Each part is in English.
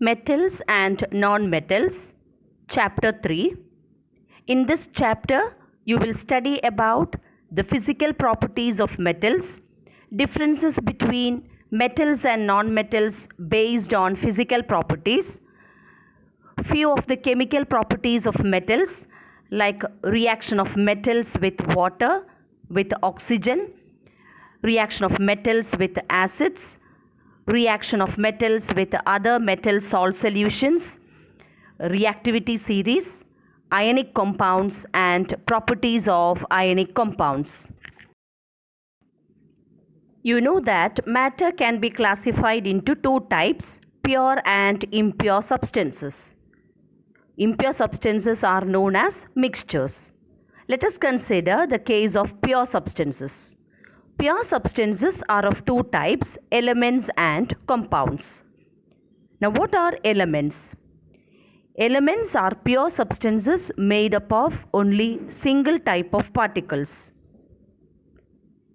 Metals and non-metals, Chapter 3. In this chapter, you will study about the physical properties of metals, differences between metals and non-metals based on physical properties, few of the chemical properties of metals like reaction of metals with water, with oxygen, reaction of metals with acids, reaction of metals with other metal salt solutions, reactivity series, ionic compounds and properties of ionic compounds. You know that matter can be classified into two types, pure and impure substances. Impure substances are known as mixtures. Let us consider the case of pure substances. Pure substances are of two types, elements and compounds. Now, what are elements? Elements are pure substances made up of only single type of particles.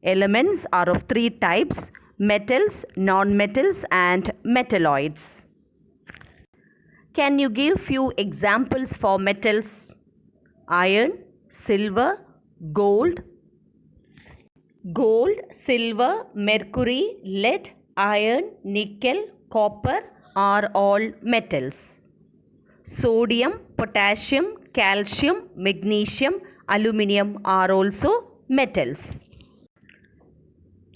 Elements are of three types, metals, non-metals and metalloids. Can you give few examples for metals? Iron, silver, gold. Gold, silver, mercury, lead, iron, nickel, copper are all metals. Sodium, potassium, calcium, magnesium, aluminium are also metals.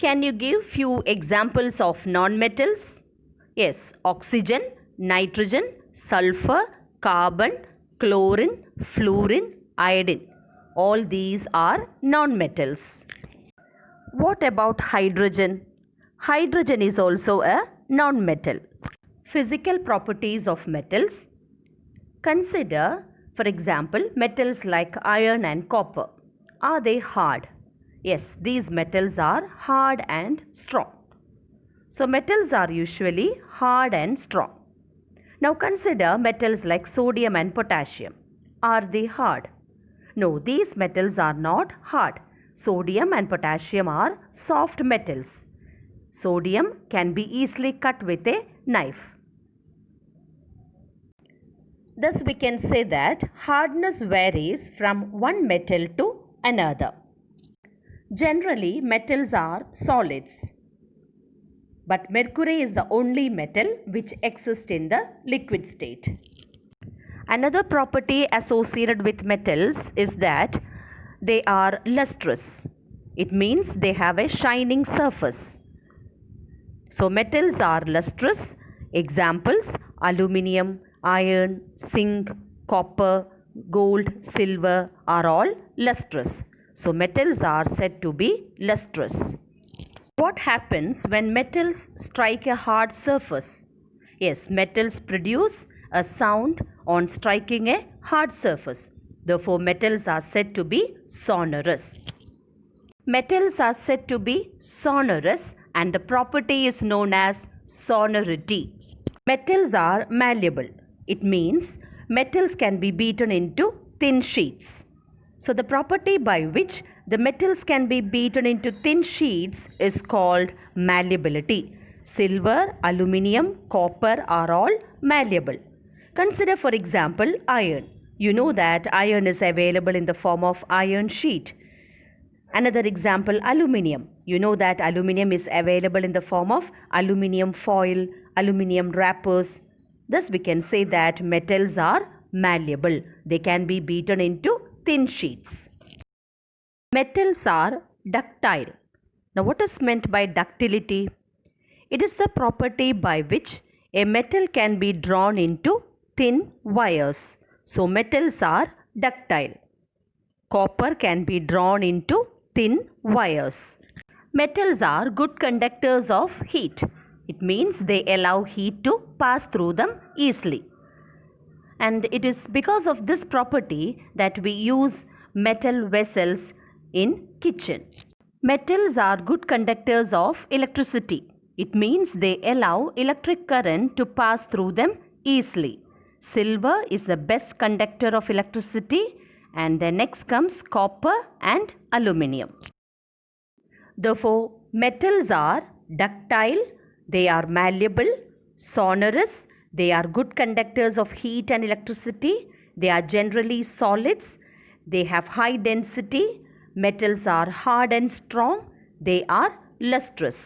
Can you give few examples of non-metals? Yes, oxygen, nitrogen, sulfur, carbon, chlorine, fluorine, iodine. All these are non-metals. What about hydrogen? Hydrogen is also a non-metal. Physical properties of metals. Consider, for example, metals like iron and copper. Are they hard? Yes, these metals are hard and strong. So, metals are usually hard and strong. Now, consider metals like sodium and potassium. Are they hard? No, these metals are not hard. Sodium and potassium are soft metals. Sodium can be easily cut with a knife. Thus, we can say that hardness varies from one metal to another. Generally, metals are solids. But mercury is the only metal which exists in the liquid state. Another property associated with metals is that they are lustrous. It means they have a shining surface. So, metals are lustrous. Examples: aluminium, iron, zinc, copper, gold, silver are all lustrous. So, metals are said to be lustrous. What happens when metals strike a hard surface? Yes, metals produce a sound on striking a hard surface. Therefore, metals are said to be sonorous. Metals are said to be sonorous and the property is known as sonority. Metals are malleable. It means metals can be beaten into thin sheets. So, the property by which the metals can be beaten into thin sheets is called malleability. Silver, aluminium, copper are all malleable. Consider, for example, iron. You know that iron is available in the form of iron sheet. Another example, aluminium. You know that aluminium is available in the form of aluminium foil, aluminium wrappers. Thus, we can say that metals are malleable. They can be beaten into thin sheets. Metals are ductile. Now, what is meant by ductility? It is the property by which a metal can be drawn into thin wires. So, metals are ductile. Copper can be drawn into thin wires. Metals are good conductors of heat. It means they allow heat to pass through them easily. And it is because of this property that we use metal vessels in kitchen. Metals are good conductors of electricity. It means they allow electric current to pass through them easily. Silver is the best conductor of electricity, and then next comes copper and aluminium. Therefore, metals are ductile, they are malleable, sonorous, They are good conductors of heat and electricity. They are generally solids. They have high density. Metals are hard and strong. They are lustrous.